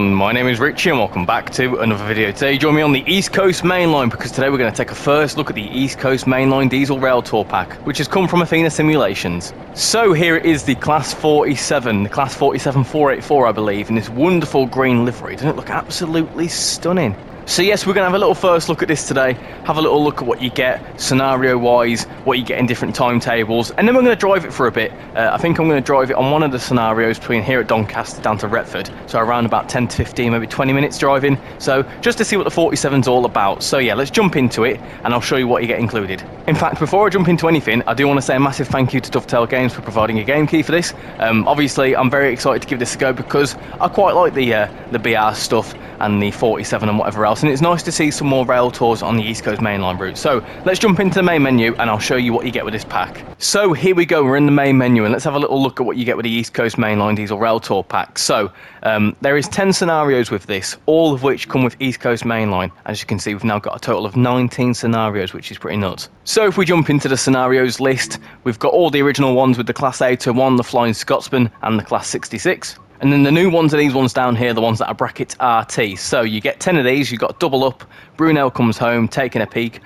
everyone, my name is Richie and welcome back to another video. Today join me on the East Coast Main Line because today we're going to take a first look at the East Coast Main Line Diesel Railtour Pack, which has come from Athena Simulations. So here it is, the Class 47, the Class 47 484 I believe, in this wonderful green livery. Doesn't it look absolutely stunning? So yes, we're going to have a little first look at this today, have a little look at what you get scenario-wise, what you get in different timetables, and then we're going to drive it for a bit. I think I'm going to drive it on one of the scenarios between here at Doncaster down to Retford, so around about 10 to 15, maybe 20 minutes driving, so just to see what the 47's all about. So yeah, let's jump into it, and I'll show you what you get included. In fact, before I jump into anything, I do want to say a massive thank you to Dovetail Games for providing a game key for this. Obviously, I'm very excited to give this a go because I quite like the BR stuff and the 47 and whatever else, and it's nice to see some more rail tours on the East Coast mainline route. So let's jump into the main menu and I'll show you what you get with this pack. So here we go, we're in the main menu and let's have a little look at what you get with the East Coast Mainline Diesel Railtour Pack. So there is 10 scenarios with this, all of which come with East Coast Mainline. As you can see, we've now got a total of 19 scenarios, which is pretty nuts. So if we jump into the scenarios list, we've got all the original ones with the Class 801, the Flying Scotsman and the Class 66. And then the new ones are these ones down here, the ones that are brackets RT. So you get 10 of these, you've got double up, Brunel comes home, taking a peek,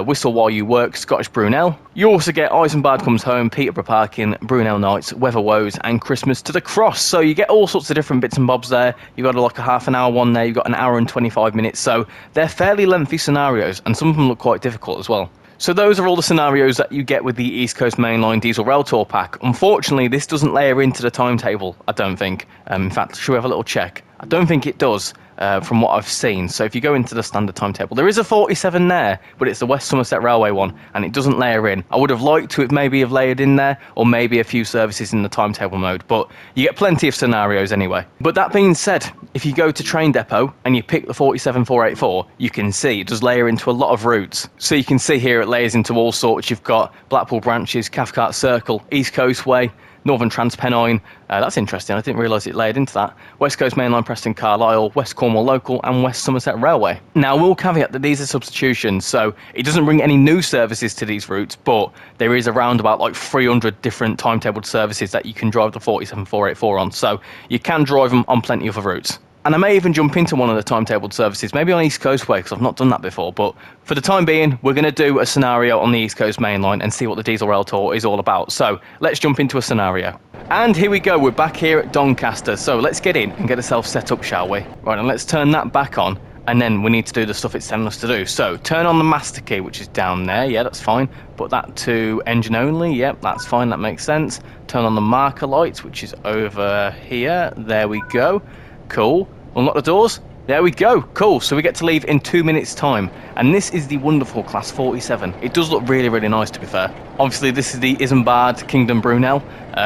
whistle while you work, Scottish Brunel. You also get Isambard comes home, Peterborough Parking, Brunel Nights, Weather Woes and Christmas to the Cross. So you get all sorts of different bits and bobs there. You've got like a half an hour one there, you've got an hour and 25 minutes. So they're fairly lengthy scenarios and some of them look quite difficult as well. So those are all the scenarios that you get with the East Coast Mainline Diesel Railtour Pack. Unfortunately, this doesn't layer into the timetable, I don't think. In fact, should we have a little check? I don't think it does, from what I've seen. So if you go into the standard timetable, there is a 47 there, but it's the West Somerset Railway one, and it doesn't layer in. I would have liked to maybe have layered in there, or maybe a few services in the timetable mode, but you get plenty of scenarios anyway. But that being said, if you go to Train Depot and you pick the 47 484, you can see it does layer into a lot of routes. So you can see here it layers into all sorts. You've got Blackpool Branches, Cathcart Circle, East Coastway, Northern Transpennine, that's interesting, I didn't realise it layered into that. West Coast Mainline Preston Carlisle, West Cornwall Local and West Somerset Railway. Now I will caveat that these are substitutions, so it doesn't bring any new services to these routes, but there is around about like 300 different timetabled services that you can drive the 47 484 on, so you can drive them on plenty of other routes. And I may even jump into one of the timetabled services, maybe on East Coastway, because I've not done that before. But for the time being, we're going to do a scenario on the East Coast Main Line and see what the Diesel Rail Tour is all about. So let's jump into a scenario. And here we go, we're back here at Doncaster. So let's get in and get ourselves set up, shall we? Right, and let's turn that back on. And then we need to do the stuff it's telling us to do. So turn on the master key, which is down there. Yeah, that's fine. Put that to engine only. Yep, that's fine. That makes sense. Turn on the marker lights, which is over here. There we go. Cool. Unlock the doors. There we go. Cool. So we get to leave in 2 minutes time. And this is the wonderful Class 47. It does look really, really nice, to be fair. Obviously, this is the Isambard Kingdom Brunel,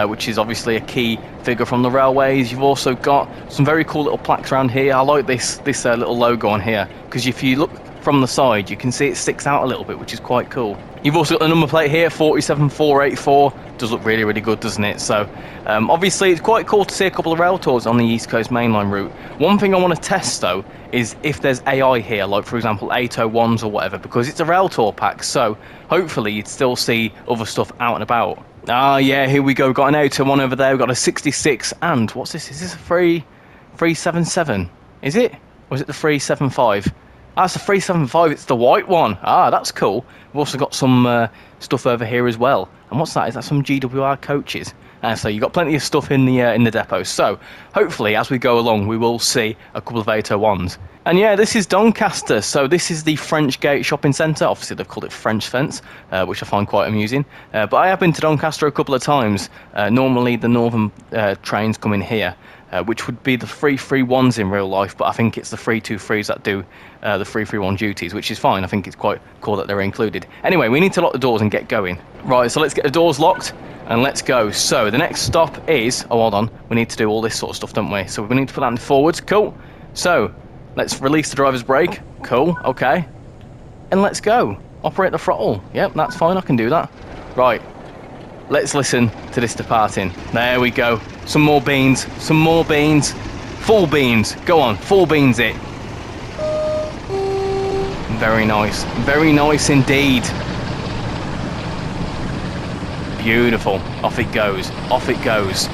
which is obviously a key figure from the railways. You've also got some very cool little plaques around here. I like this little logo on here, because if you look from the side, you can see it sticks out a little bit, which is quite cool. You've also got the number plate here, 47 484. Does look really, really good, doesn't it? So obviously it's quite cool to see a couple of rail tours on the East Coast Mainline route. One thing I want to test though is if there's AI here, like for example 801s or whatever, because it's a rail tour pack, so hopefully you'd still see other stuff out and about. Ah yeah, here we go, we've got an 801 over there, we've got a 66, and what's this? Is this a 377? Is it? Or is it the 375? Ah, it's the 375, it's the white one. Ah, that's cool. We've also got some stuff over here as well. And what's that? Is that some GWR coaches? So you've got plenty of stuff in the depot. So hopefully as we go along we will see a couple of 801s. And yeah, this is Doncaster. So this is the French Gate Shopping Centre. Obviously they've called it French Fence, which I find quite amusing. But I have been to Doncaster a couple of times. Normally the northern trains come in here. Which would be the 331s in real life, but I think it's the 323s that do the 331 duties, which is fine. I think it's quite cool that they're included. Anyway, we need to lock the doors and get going. Right, so let's get the doors locked and let's go. So the next stop is, oh hold on, we need to do all this sort of stuff, don't we? So we need to put that in forwards, cool. So let's release the driver's brake, cool, okay. And let's go, operate the throttle. Yep, that's fine, I can do that. Right. Let's listen to this departing. There we go. Some more beans. Some more beans. Full beans. Go on. Full beans it. Very nice. Very nice indeed. Beautiful. Off it goes. Off it goes.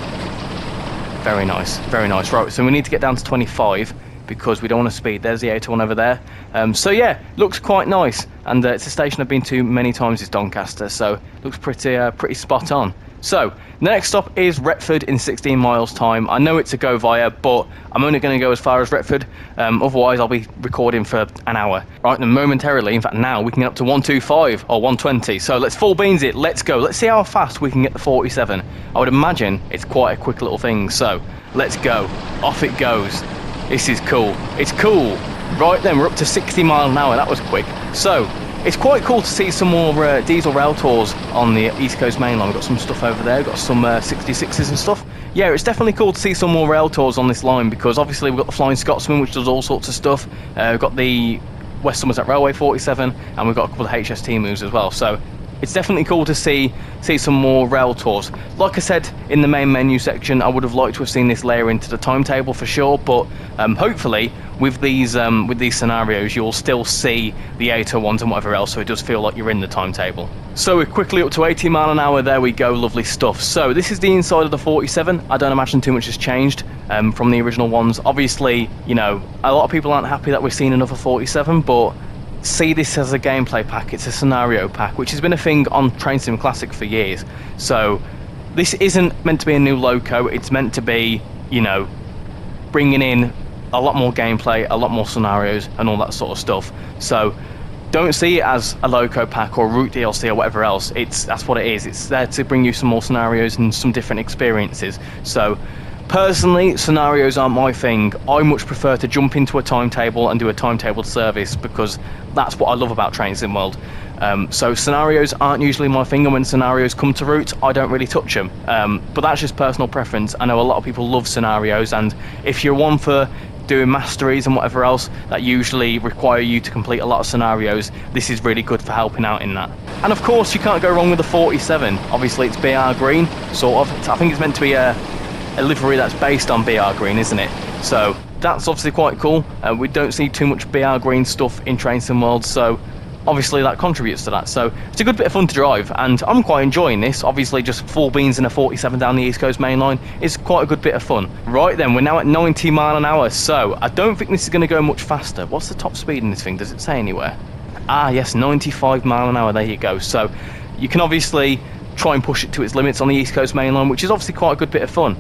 Very nice. Very nice. Right, so we need to get down to 25. because we don't want to speed. There's the 801 over there. So yeah, looks quite nice, and it's a station I've been to many times, is Doncaster, so looks pretty spot on. So the next stop is Retford in 16 miles time. I know it's a go via, but I'm only going to go as far as Retford, otherwise I'll be recording for an hour. Right, and momentarily, in fact now, we can get up to 125 or 120, so let's full beans it, let's go. Let's see how fast we can get the 47. I would imagine it's quite a quick little thing, so let's go. Off it goes. This is cool. It's cool. Right then, we're up to 60 miles an hour. That was quick. So it's quite cool to see some more diesel rail tours on the East Coast Main Line. We've got some stuff over there, we've got some 66s and stuff. Yeah, it's definitely cool to see some more rail tours on this line, because obviously we've got the Flying Scotsman, which does all sorts of stuff. We've got the West Somerset Railway 47, and we've got a couple of HST moves as well. So it's definitely cool to see some more rail tours. Like I said in the main menu section, I would have liked to have seen this layer into the timetable for sure, but hopefully with these scenarios you'll still see the 801s and whatever else, so it does feel like you're in the timetable. So we're quickly up to 80 mile an hour. There we go, lovely stuff. So this is the inside of the 47. I don't imagine too much has changed from the original ones. Obviously, you know, a lot of people aren't happy that we're seeing another 47, but see this as a gameplay pack. It's a scenario pack, which has been a thing on Train Sim Classic for years. So this isn't meant to be a new loco, it's meant to be, you know, bringing in a lot more gameplay, a lot more scenarios and all that sort of stuff. So don't see it as a loco pack or route DLC or whatever else. That's what it is. It's there to bring you some more scenarios and some different experiences. So personally, scenarios aren't my thing. I much prefer to jump into a timetable and do a timetabled service, because that's what I love about Train Sim World. So scenarios aren't usually my thing, and when scenarios come to routes, I don't really touch them. But that's just personal preference. I know a lot of people love scenarios, and if you're one for doing masteries and whatever else that usually require you to complete a lot of scenarios, this is really good for helping out in that. And of course, you can't go wrong with the 47. Obviously, it's BR green, sort of. I think it's meant to be a livery that's based on BR green, isn't it? So that's obviously quite cool. We don't see too much BR green stuff in Train Sim World, so obviously that contributes to that. So it's a good bit of fun to drive, and I'm quite enjoying this. Obviously just full beans in a 47 down the East Coast Main Line is quite a good bit of fun. Right then, we're now at 90 mile an hour, so I don't think this is going to go much faster. What's the top speed in this thing? Does it say anywhere? Ah yes, 95 mile an hour, there you go. So you can obviously try and push it to its limits on the East Coast Main Line, which is obviously quite a good bit of fun.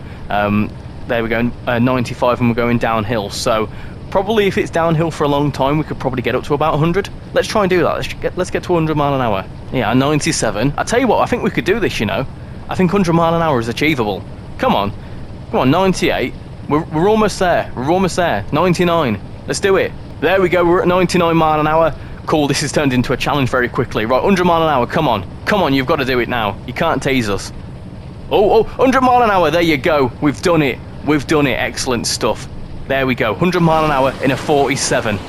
There we go, 95, and we're going downhill, so probably if it's downhill for a long time we could probably get up to about 100. Let's try and do that. Let's get to 100 mile an hour. Yeah, 97. I tell you what, I think we could do this, you know. I think 100 mile an hour is achievable. Come on, 98. We're almost there. 99. Let's do it. There we go, we're at 99 mile an hour. Cool, this has turned into a challenge very quickly. Right, 100 mile an hour, come on, you've got to do it now. You can't tease us. Oh, 100 mile an hour, there you go. We've done it, excellent stuff. There we go, 100 mile an hour in a 47.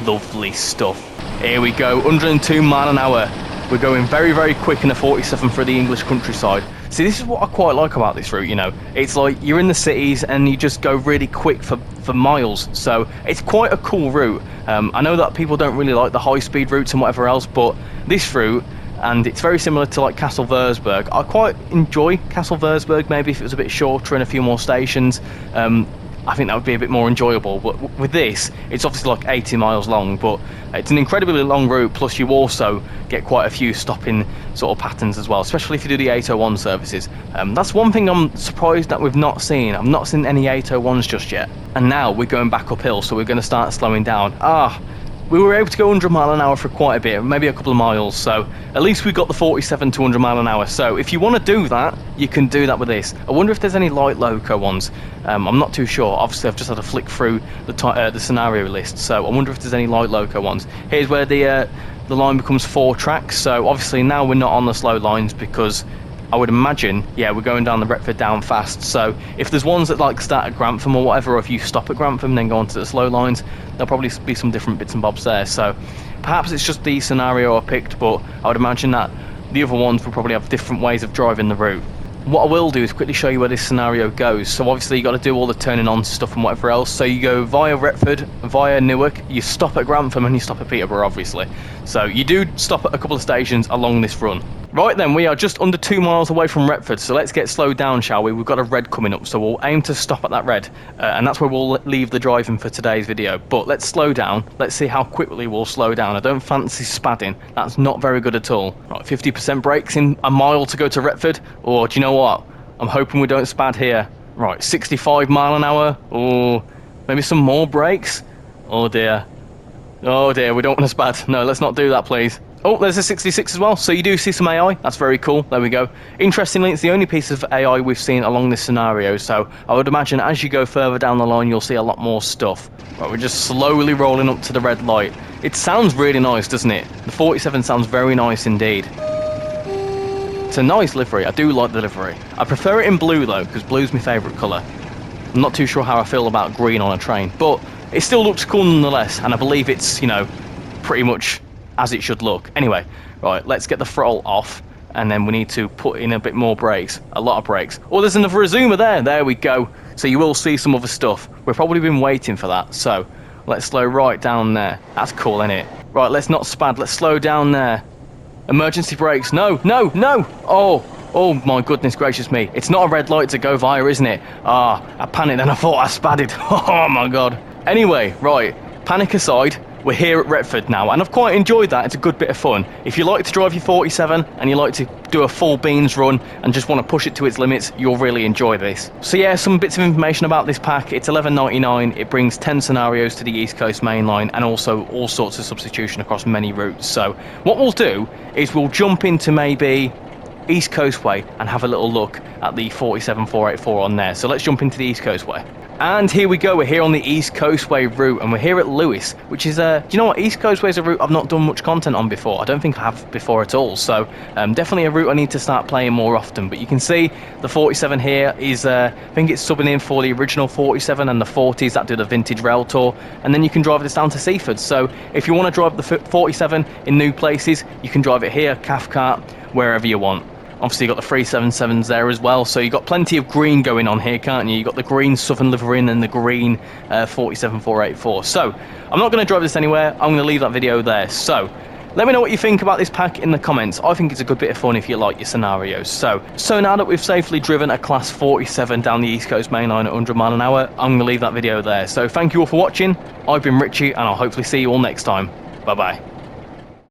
Lovely stuff. Here we go, 102 mile an hour. We're going very, very quick in a 47 through the English countryside. See, this is what I quite like about this route, you know. It's like you're in the cities and you just go really quick for miles. So it's quite a cool route. I know that people don't really like the high-speed routes and whatever else, but this route, and it's very similar to like Castle Würzburg. I quite enjoy Castle Würzburg, maybe if it was a bit shorter and a few more stations. I think that would be a bit more enjoyable, but with this, it's obviously like 80 miles long, but it's an incredibly long route, plus you also get quite a few stopping sort of patterns as well, especially if you do the 801 services. That's one thing I'm surprised that we've not seen. I've not seen any 801s just yet. And now we're going back uphill, so we're going to start slowing down. We were able to go 100 mile an hour for quite a bit, maybe a couple of miles, so at least we got the 47 to 100 mile an hour. So if you want to do that, you can do that with this. I wonder if there's any light loco ones. I'm not too sure. Obviously I've just had to flick through the scenario list, so I wonder if there's any light loco ones. Here's where the line becomes 4 tracks, so obviously now we're not on the slow lines, because I would imagine, yeah, we're going down the Retford down fast. So if there's ones that like start at Grantham or whatever, or if you stop at Grantham and then go onto the slow lines, there'll probably be some different bits and bobs there. So perhaps it's just the scenario I picked, but I would imagine that the other ones will probably have different ways of driving the route. What I will do is quickly show you where this scenario goes. So obviously you got to do all the turning on stuff and whatever else. So you go via Retford, via Newark, you stop at Grantham, and you stop at Peterborough, obviously. So you do stop at a couple of stations along this run. Right then, we are just under 2 miles away from Retford, so let's get slowed down, shall we? We've got a red coming up, so we'll aim to stop at that red, and that's where we'll leave the driving for today's video. But let's slow down. Let's see how quickly we'll slow down. I don't fancy spadding. That's not very good at all. Right, 50% brakes in a mile to go to Retford, or do you know what? I'm hoping we don't spad here. Right, 65 mile an hour, or maybe some more brakes. Oh dear, we don't want to spad. No, let's not do that, please. Oh, there's a 66 as well, so you do see some AI. That's very cool. There we go. Interestingly, it's the only piece of AI we've seen along this scenario, so I would imagine as you go further down the line, you'll see a lot more stuff. Right, we're just slowly rolling up to the red light. It sounds really nice, doesn't it? The 47 sounds very nice indeed. It's a nice livery. I do like the livery. I prefer it in blue, though, because blue's my favourite colour. I'm not too sure how I feel about green on a train, but it still looks cool nonetheless, and I believe it's, you know, pretty much as it should look. Anyway, right, let's get the throttle off, and then we need to put in a bit more brakes, a lot of brakes. Oh, there's another zoomer there we go. So you will see some other stuff. We've probably been waiting for that, so let's slow right down there. That's cool, isn't it? Right, let's not spad, let's slow down there. Emergency brakes. No. Oh my goodness gracious me. It's not a red light to go via, isn't it? I panicked and I thought I spadded. Oh my god. Anyway, right, panic aside, we're here at Retford now, and I've quite enjoyed that. It's a good bit of fun. If you like to drive your 47 and you like to do a full beans run and just want to push it to its limits, you'll really enjoy this. So yeah, some bits of information about this pack. It's $11.99. It brings 10 scenarios to the East Coast main line, and also all sorts of substitution across many routes. So what we'll do is we'll jump into maybe East Coastway and have a little look at the 47484 on there. So let's jump into the East Coastway. And here we go, we're here on the East Coastway route, and we're here at Lewis, which is do you know what, East Coastway is a route I've not done much content on before. I don't think I have before at all, so definitely a route I need to start playing more often. But you can see the 47 here is, I think it's subbing in for the original 47 and the 40s that do the vintage rail tour, and then you can drive this down to Seaford. So if you want to drive the 47 in new places, you can drive it here, Cathcart, wherever you want. Obviously, you've got the 377s there as well, so you've got plenty of green going on here, can't you? You've got the green Southern livery and the green 47484. So, I'm not going to drive this anywhere. I'm going to leave that video there. So, let me know what you think about this pack in the comments. I think it's a good bit of fun if you like your scenarios. So now that we've safely driven a Class 47 down the East Coast main line at 100 mile an hour, I'm going to leave that video there. So, thank you all for watching. I've been Richie, and I'll hopefully see you all next time. Bye-bye.